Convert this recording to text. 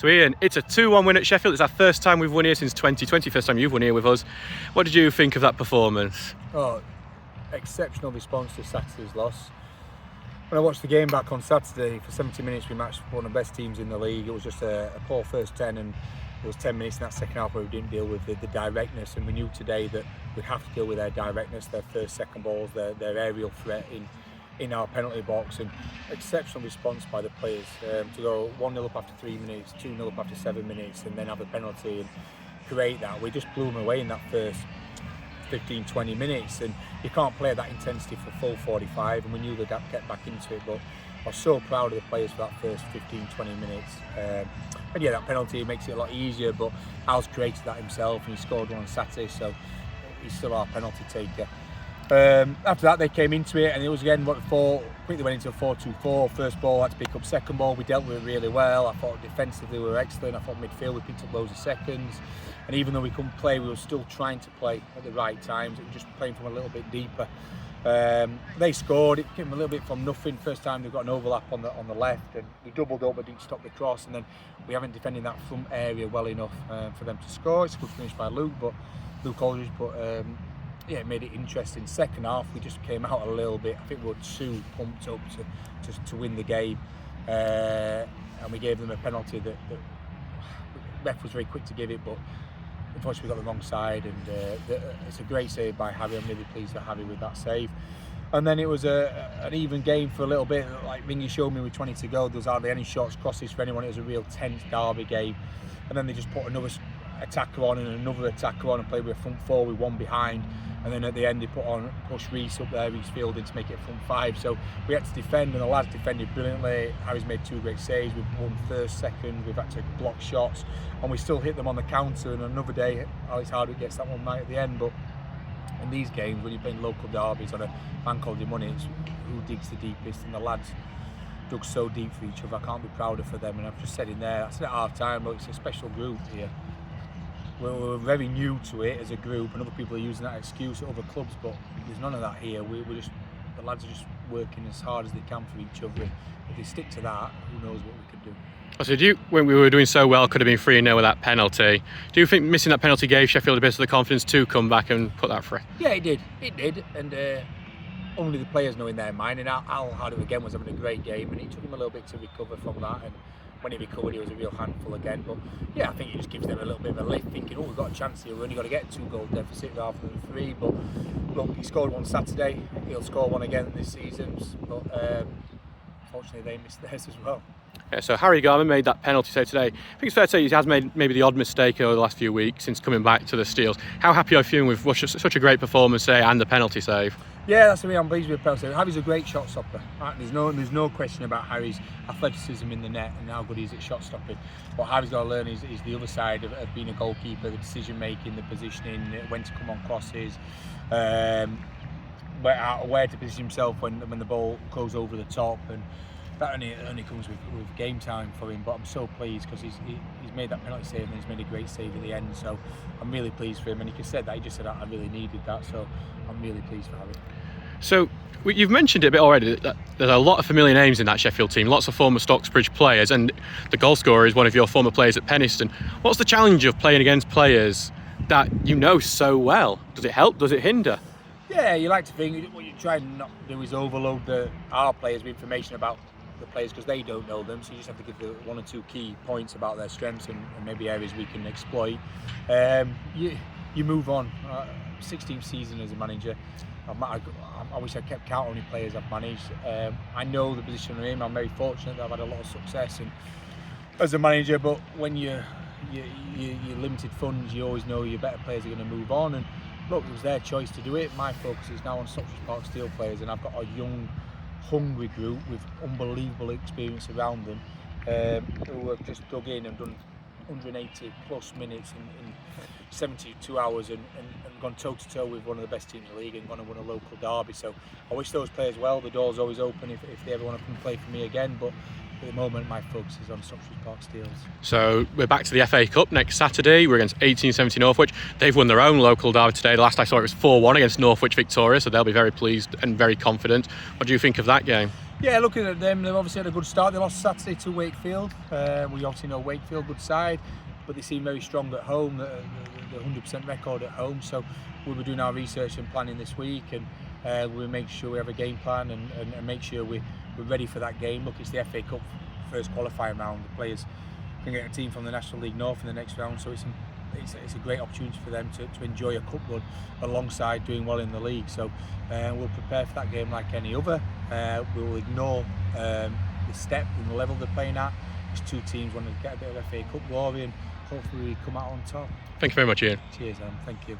So Ian, it's a 2-1 win at Sheffield. It's our first time we've won here since 2020, first time you've won here with us. What did you think of that performance? Oh, exceptional response to Saturday's loss. When I watched the game back on Saturday, for 70 minutes we matched one of the best teams in the league. It was just a poor first 10, and there was 10 minutes in that second half where we didn't deal with the directness, and we knew today that we'd have to deal with their directness, their first, second balls, their aerial threat in our penalty box. And exceptional response by the players to go 1-0 up after 3 minutes, 2-0 up after 7 minutes, and then have a penalty and create that. We just blew them away in that first 15-20 minutes, and you can't play at that intensity for full 45, and we knew they'd get back into it. But I was so proud of the players for that first 15-20 minutes. And yeah, that penalty makes it a lot easier, but Al's created that himself, and he scored one on Saturday, so he's still our penalty taker. After that, they came into it, and it was again quickly went into a 4-2-4. First ball had to pick up, second ball we dealt with it really well. I thought defensively we were excellent. I thought midfield we picked up loads of seconds, and even though we couldn't play, we were still trying to play at the right times. It was just playing from a little bit deeper. They scored. It came a little bit from nothing. First time they got an overlap on the left, and we doubled up but didn't stop the cross, and then we haven't defended that front area well enough for them to score. It's a good finish by Luke Aldridge, but yeah, it made it interesting. Second half, we just came out a little bit. I think we were too pumped up to win the game, and we gave them a penalty that the ref was very quick to give it, but unfortunately we got the wrong side, and it's a great save by Harry. I'm really pleased for Harry with that save. And then it was an even game for a little bit. Like Ringy showed me with 20 to go, there was hardly any shots, crosses for anyone. It was a real tense derby game, and then they just put another attacker on and another attacker on and played with a front four with one behind, and then at the end they pushed Reece up there, Reece Fielding, to make it a front five. So we had to defend, and the lads defended brilliantly. Harry's made 2 great saves. We've won first, second, we've had to block shots, and we still hit them on the counter. And another day Alex Hardwick gets that one right at the end. But in these games, when you're playing local derbies on a bank holiday money, it's who digs the deepest, and the lads dug so deep for each other. I can't be prouder for them, and I've just said in there, I said at half time, look, it's a special group here. We're very new to it as a group, and other people are using that excuse at other clubs, but there's none of that here. The lads are just working as hard as they can for each other. If they stick to that, who knows what we could do. So when we were doing so well, could have been 3-0 with that penalty. Do you think missing that penalty gave Sheffield a bit of the confidence to come back and put that free? Yeah, it did, and only the players know in their mind. And Al Hardwick again was having a great game, and it took him a little bit to recover from that. And when he recovered, he was a real handful again. But yeah, I think it just gives them a little bit of a lift, thinking, oh, we've got a chance here. We've only got to get a 2-goal deficit rather than 3. But look, he scored one Saturday. He'll score one again this season. But unfortunately, they missed theirs as well. Yeah, so Harry Garman made that penalty save today. I think it's fair to say he has made maybe the odd mistake over the last few weeks since coming back to the Steels. How happy are you feeling with such a great performance today and the penalty save? Yeah, that's the way I'm pleased with the penalty. Harry's a great shot stopper. Right? There's no question about Harry's athleticism in the net and how good he is at shot stopping. What Harry's got to learn is the other side of being a goalkeeper, the decision making, the positioning, when to come on crosses, where to position himself when the ball goes over the top, and that only comes with game time for him. But I'm so pleased because he's made that penalty save, and he's made a great save at the end. So I'm really pleased for him, and he said that, he just said I really needed that. So I'm really pleased for Harry. So you've mentioned it a bit already, that there's a lot of familiar names in that Sheffield team, lots of former Stocksbridge players, and the goal scorer is one of your former players at Penistone. What's the challenge of playing against players that you know so well? Does it help? Does it hinder? Yeah, you like to think what you try and not do is overload our players with information about the players, because they don't know them, so you just have to give the 1 or 2 key points about their strengths and maybe areas we can exploit. You move on. 16th season as a manager. I wish I kept count how many players I've managed. I know the position I'm in. I'm very fortunate that I've had a lot of success as a manager, but when you're limited funds, you always know your better players are going to move on. And look, it was their choice to do it. My focus is now on Stocksbridge Park Steel players, and I've got a young, hungry group with unbelievable experience around them, who have just dug in and done 180 plus minutes in 72 hours and gone toe to toe with one of the best teams in the league and gone and won a local derby. So I wish those players well. The door's always open if they ever want to come play for me again. But At the moment, my focus is on Stockbridge Park Steels. So we're back to the FA Cup next Saturday. We're against 1870 Northwich. They've won their own local derby today. The last I saw it was 4-1 against Northwich Victoria, so they'll be very pleased and very confident. What do you think of that game? Yeah, looking at them, they've obviously had a good start. They lost Saturday to Wakefield. We obviously know Wakefield, good side, but they seem very strong at home, the 100% record at home. So we'll be doing our research and planning this week, and we'll make sure we have a game plan and make sure we're ready for that game. Look, it's the FA Cup first qualifying round. The players can get a team from the National League North in the next round, so it's a great opportunity for them to enjoy a cup run alongside doing well in the league. So we'll prepare for that game like any other. We'll ignore the step and the level they're playing at. These two teams want to get a bit of FA Cup glory, and hopefully we come out on top. Thank you very much, Ian. Cheers, thank you.